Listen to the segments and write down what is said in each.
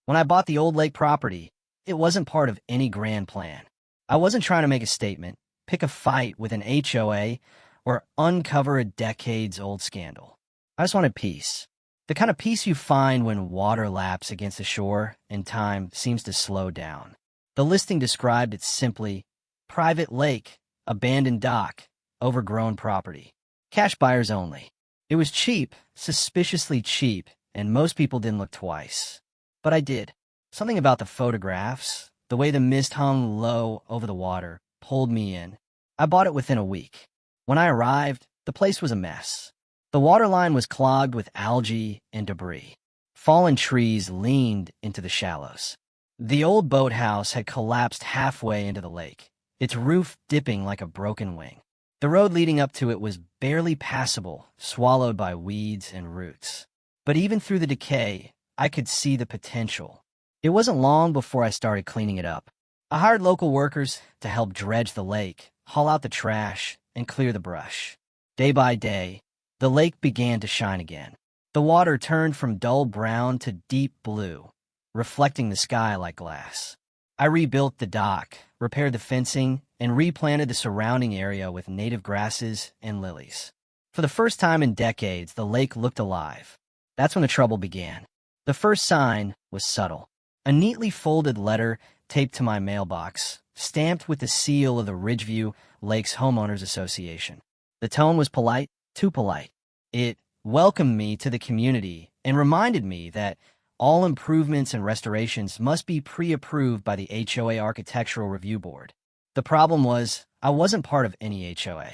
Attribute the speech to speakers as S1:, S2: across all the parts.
S1: When I bought the Old Lake property, it wasn't part of any grand plan. I wasn't trying to make a statement, pick a fight with an HOA, or uncover a decades-old scandal. I just wanted peace. The kind of peace you find when water laps against the shore and time seems to slow down. The listing described it simply: private lake, abandoned dock, overgrown property. Cash buyers only. It was cheap, suspiciously cheap, and most people didn't look twice. But I did. Something about the photographs, the way the mist hung low over the water, pulled me in. I bought it within a week. When I arrived, the place was a mess. The waterline was clogged with algae and debris. Fallen trees leaned into the shallows. The old boathouse had collapsed halfway into the lake, its roof dipping like a broken wing. The road leading up to it was barely passable, swallowed by weeds and roots. But even through the decay, I could see the potential. It wasn't long before I started cleaning it up. I hired local workers to help dredge the lake, haul out the trash, and clear the brush. Day by day, the lake began to shine again. The water turned from dull brown to deep blue, reflecting the sky like glass. I rebuilt the dock, repaired the fencing, and replanted the surrounding area with native grasses and lilies. For the first time in decades, the lake looked alive. That's when the trouble began. The first sign was subtle. A neatly folded letter taped to my mailbox, stamped with the seal of the Ridgeview Lakes Homeowners Association. The tone was polite, too polite. It welcomed me to the community and reminded me that all improvements and restorations must be pre-approved by the HOA Architectural Review Board. The problem was, I wasn't part of any HOA.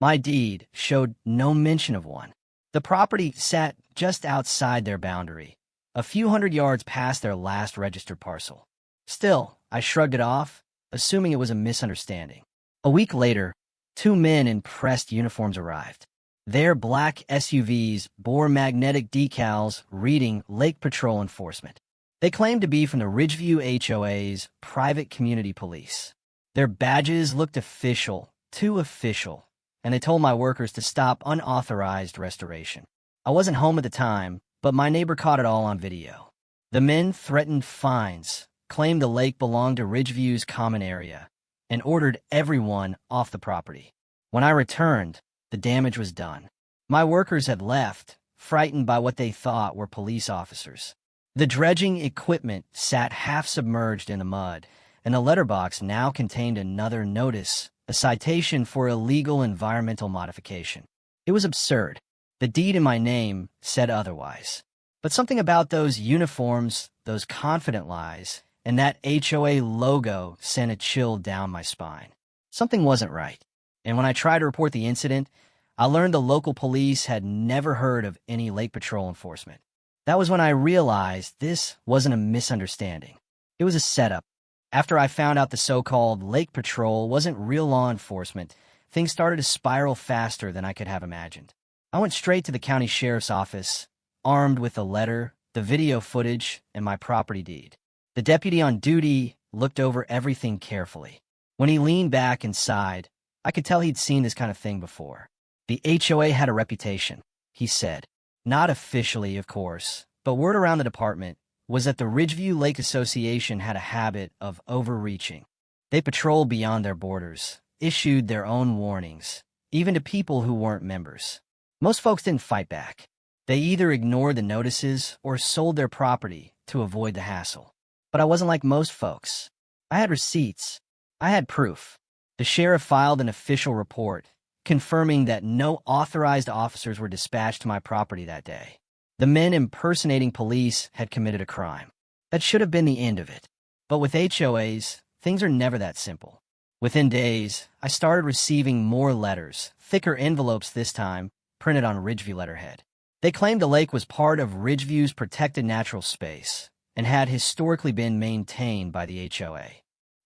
S1: My deed showed no mention of one. The property sat just outside their boundary, a few hundred yards past their last registered parcel. Still, I shrugged it off, assuming it was a misunderstanding. A week later, 2 men in pressed uniforms arrived. Their black SUVs bore magnetic decals reading Lake Patrol Enforcement. They claimed to be from the Ridgeview HOA's private community police. Their badges looked official, too official, and they told my workers to stop unauthorized restoration. I wasn't home at the time, but my neighbor caught it all on video. The men threatened fines, claimed the lake belonged to Ridgeview's common area, and ordered everyone off the property. When I returned, the damage was done. My workers had left, frightened by what they thought were police officers. The dredging equipment sat half submerged in the mud, and the letterbox now contained another notice, a citation for illegal environmental modification. It was absurd. The deed in my name said otherwise. But something about those uniforms, those confident lies, and that HOA logo sent a chill down my spine. Something wasn't right. And when I tried to report the incident, I learned the local police had never heard of any lake patrol enforcement. That was when I realized this wasn't a misunderstanding. It was a setup. After I found out the so-called lake patrol wasn't real law enforcement, things started to spiral faster than I could have imagined. I went straight to the county sheriff's office, armed with the letter, the video footage, and my property deed. The deputy on duty looked over everything carefully. When he leaned back and sighed, I could tell he'd seen this kind of thing before. The HOA had a reputation, he said. Not officially, of course, but word around the department was that the Ridgeview Lake Association had a habit of overreaching. They patrolled beyond their borders, issued their own warnings, even to people who weren't members. Most folks didn't fight back. They either ignored the notices or sold their property to avoid the hassle. But I wasn't like most folks. I had receipts. I had proof. The sheriff filed an official report, confirming that no authorized officers were dispatched to my property that day. The men impersonating police had committed a crime. That should have been the end of it. But with HOAs, things are never that simple. Within days, I started receiving more letters, thicker envelopes this time, printed on Ridgeview letterhead. They claimed the lake was part of Ridgeview's protected natural space and had historically been maintained by the HOA.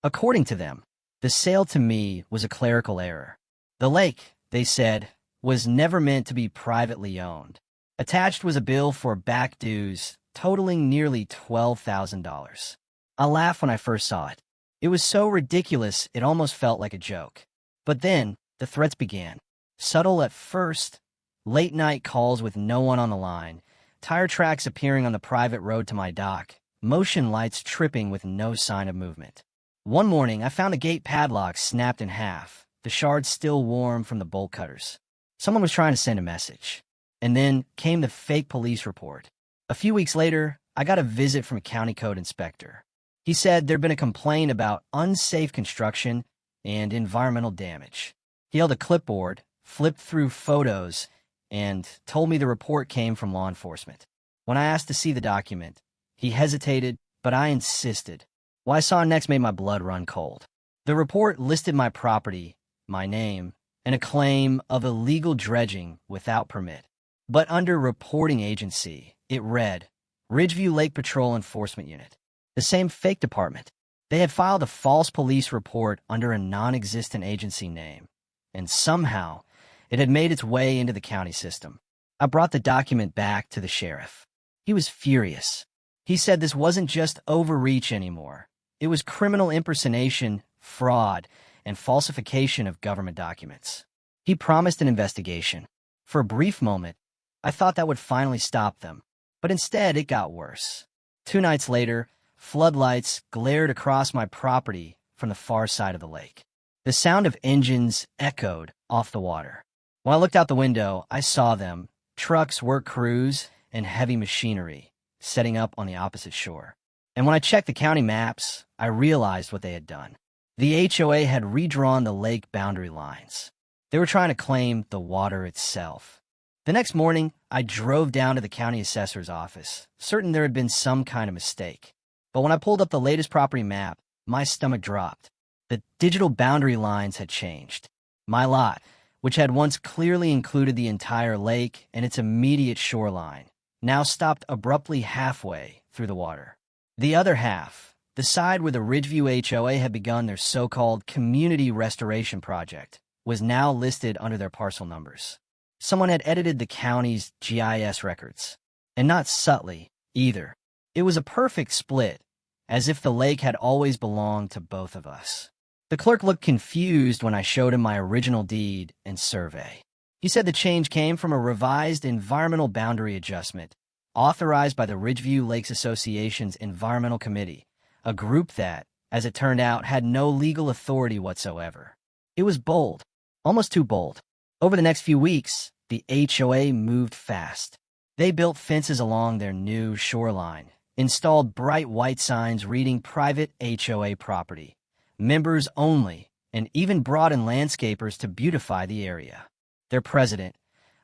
S1: According to them, the sale to me was a clerical error. The lake, they said, was never meant to be privately owned. Attached was a bill for back dues totaling nearly $12,000. I laughed when I first saw it. It was so ridiculous it almost felt like a joke. But then, the threats began. Subtle at first, late-night calls with no one on the line, tire tracks appearing on the private road to my dock, motion lights tripping with no sign of movement. One morning, I found a gate padlock snapped in half, the shards still warm from the bolt cutters. Someone was trying to send a message. And then came the fake police report. A few weeks later, I got a visit from a county code inspector. He said there'd been a complaint about unsafe construction and environmental damage. He held a clipboard, flipped through photos, and told me the report came from law enforcement. When I asked to see the document, he hesitated, but I insisted. What I saw next made my blood run cold. The report listed my property, my name, and a claim of illegal dredging without permit. But under reporting agency, it read, Ridgeview Lake Patrol Enforcement Unit. The same fake department. They had filed a false police report under a non-existent agency name, and somehow it had made its way into the county system. I brought the document back to the sheriff. He was furious. He said this wasn't just overreach anymore. It was criminal impersonation, fraud, and falsification of government documents. He promised an investigation. For a brief moment, I thought that would finally stop them, but instead it got worse. 2 nights later, floodlights glared across my property from the far side of the lake. The sound of engines echoed off the water. When I looked out the window, I saw them, trucks, work crews, and heavy machinery, setting up on the opposite shore. And when I checked the county maps, I realized what they had done. The HOA had redrawn the lake boundary lines. They were trying to claim the water itself. The next morning, I drove down to the county assessor's office, certain there had been some kind of mistake. But when I pulled up the latest property map, my stomach dropped. The digital boundary lines had changed. My lot, which had once clearly included the entire lake and its immediate shoreline, now stopped abruptly halfway through the water. The other half, the side where the Ridgeview HOA had begun their so-called community restoration project, was now listed under their parcel numbers. Someone had edited the county's GIS records, and not subtly, either. It was a perfect split, as if the lake had always belonged to both of us. The clerk looked confused when I showed him my original deed and survey. He said the change came from a revised environmental boundary adjustment, authorized by the Ridgeview Lakes Association's Environmental Committee, a group that, as it turned out, had no legal authority whatsoever. It was bold, almost too bold. Over the next few weeks, the HOA moved fast. They built fences along their new shoreline, installed bright white signs reading private HOA property, members only, and even brought in landscapers to beautify the area. Their president,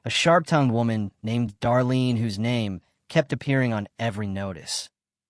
S1: a sharp-tongued woman named Darlene, whose name kept appearing on every notice,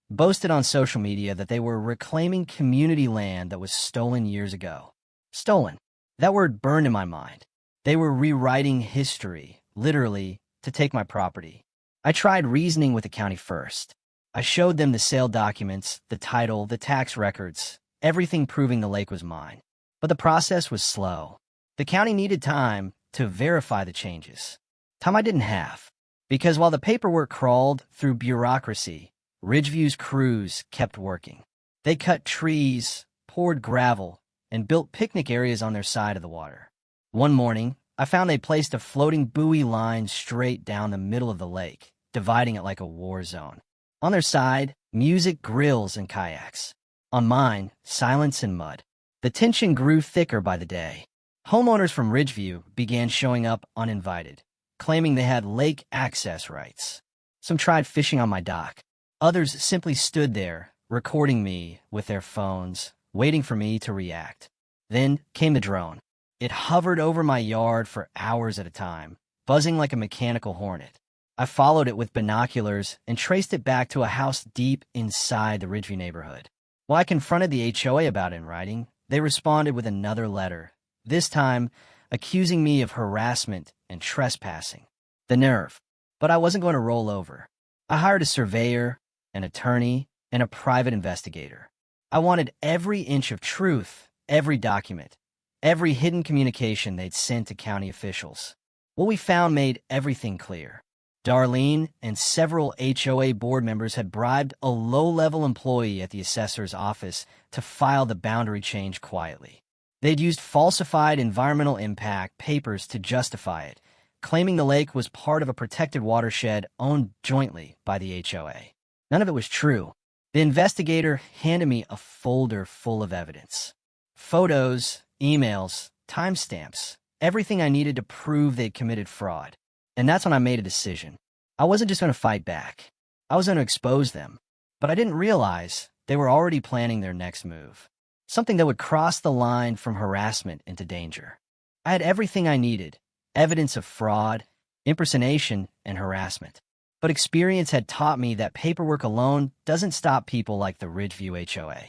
S1: boasted on social media that they were reclaiming community land that was stolen years ago. Stolen. That word burned in my mind. They were rewriting history, literally, to take my property. I tried reasoning with the county first. I showed them the sale documents, the title, the tax records, everything proving the lake was mine. But the process was slow. The county needed time to verify the changes. Time I didn't have. Because while the paperwork crawled through bureaucracy, Ridgeview's crews kept working. They cut trees, poured gravel, and built picnic areas on their side of the water. One morning, I found they placed a floating buoy line straight down the middle of the lake, dividing it like a war zone. On their side, music, grills, and kayaks. On mine, silence and mud. The tension grew thicker by the day. Homeowners from Ridgeview began showing up uninvited, claiming they had lake access rights. Some tried fishing on my dock. Others simply stood there, recording me with their phones, waiting for me to react. Then came the drone. It hovered over my yard for hours at a time, buzzing like a mechanical hornet. I followed it with binoculars and traced it back to a house deep inside the Ridgeview neighborhood. While I confronted the HOA about it in writing, they responded with another letter, this time accusing me of harassment and trespassing. The nerve. But I wasn't going to roll over. I hired a surveyor, an attorney, and a private investigator. I wanted every inch of truth, every document, every hidden communication they'd sent to county officials. What we found made everything clear. Darlene and several HOA board members had bribed a low-level employee at the assessor's office to file the boundary change quietly. They'd used falsified environmental impact papers to justify it, claiming the lake was part of a protected watershed owned jointly by the HOA. None of it was true. The investigator handed me a folder full of evidence. Photos, emails, timestamps, everything I needed to prove they'd committed fraud. And that's when I made a decision. I wasn't just going to fight back. I was going to expose them. But I didn't realize they were already planning their next move. Something that would cross the line from harassment into danger. I had everything I needed, evidence of fraud, impersonation, and harassment. But experience had taught me that paperwork alone doesn't stop people like the Ridgeview HOA.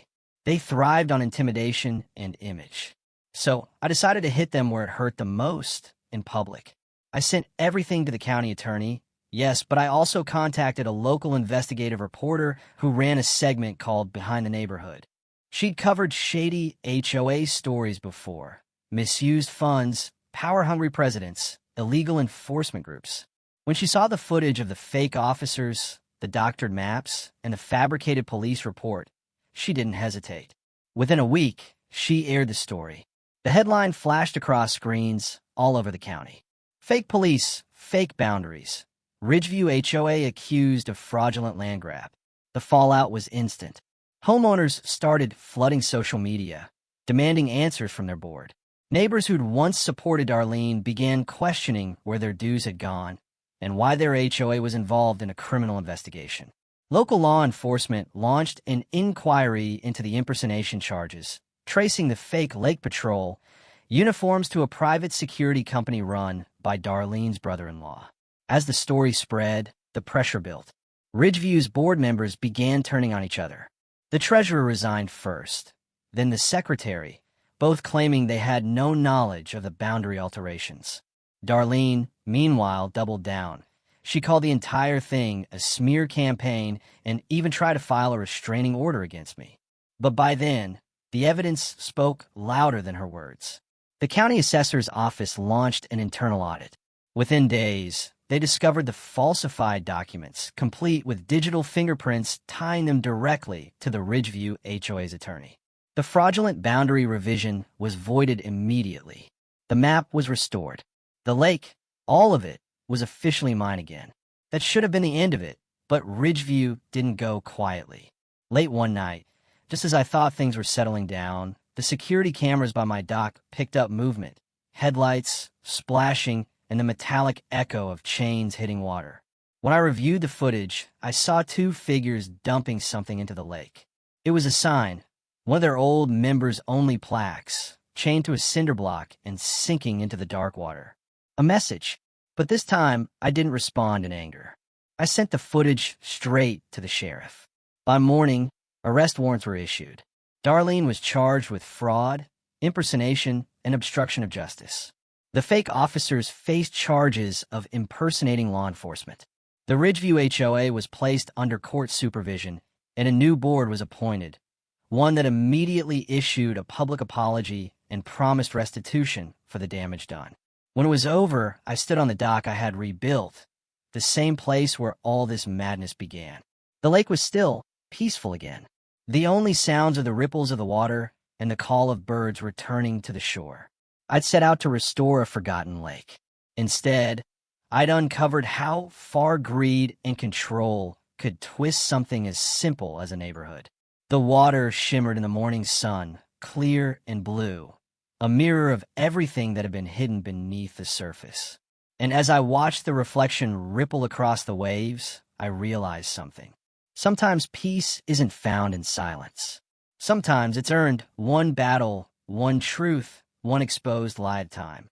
S1: They thrived on intimidation and image. So I decided to hit them where it hurt the most, in public. I sent everything to the county attorney, yes, but I also contacted a local investigative reporter who ran a segment called Behind the Neighborhood. She'd covered shady HOA stories before, misused funds, power-hungry presidents, illegal enforcement groups. When she saw the footage of the fake officers, the doctored maps, and the fabricated police report, she didn't hesitate. Within a week, she aired the story. The headline flashed across screens all over the county. Fake police, fake boundaries. Ridgeview HOA accused of fraudulent land grab. The fallout was instant. Homeowners started flooding social media, demanding answers from their board. Neighbors who'd once supported Darlene began questioning where their dues had gone and why their HOA was involved in a criminal investigation. Local law enforcement launched an inquiry into the impersonation charges, tracing the fake Lake Patrol uniforms to a private security company run by Darlene's brother-in-law. As the story spread, the pressure built. Ridgeview's board members began turning on each other. The treasurer resigned first, then the secretary, both claiming they had no knowledge of the boundary alterations. Darlene, meanwhile, doubled down. She called the entire thing a smear campaign and even tried to file a restraining order against me. But by then, the evidence spoke louder than her words. The county assessor's office launched an internal audit. Within days, they discovered the falsified documents, complete with digital fingerprints tying them directly to the Ridgeview HOA's attorney. The fraudulent boundary revision was voided immediately. The map was restored. The lake, all of it, was officially mine again. That should have been the end of it, but Ridgeview didn't go quietly. Late one night, just as I thought things were settling down, the security cameras by my dock picked up movement, headlights, splashing, and the metallic echo of chains hitting water. When I reviewed the footage, I saw two figures dumping something into the lake. It was a sign, one of their old members-only plaques, chained to a cinder block and sinking into the dark water. A message, but this time I didn't respond in anger. I sent the footage straight to the sheriff. By morning, arrest warrants were issued. Darlene was charged with fraud, impersonation, and obstruction of justice. The fake officers faced charges of impersonating law enforcement. The Ridgeview HOA was placed under court supervision, and a new board was appointed, one that immediately issued a public apology and promised restitution for the damage done. When it was over, I stood on the dock I had rebuilt, the same place where all this madness began. The lake was still, peaceful again. The only sounds are the ripples of the water and the call of birds returning to the shore. I'd set out to restore a forgotten lake. Instead, I'd uncovered how far greed and control could twist something as simple as a neighborhood. The water shimmered in the morning sun, clear and blue, a mirror of everything that had been hidden beneath the surface. And as I watched the reflection ripple across the waves, I realized something. Sometimes peace isn't found in silence. Sometimes it's earned one battle, one truth, one exposed lie at a time.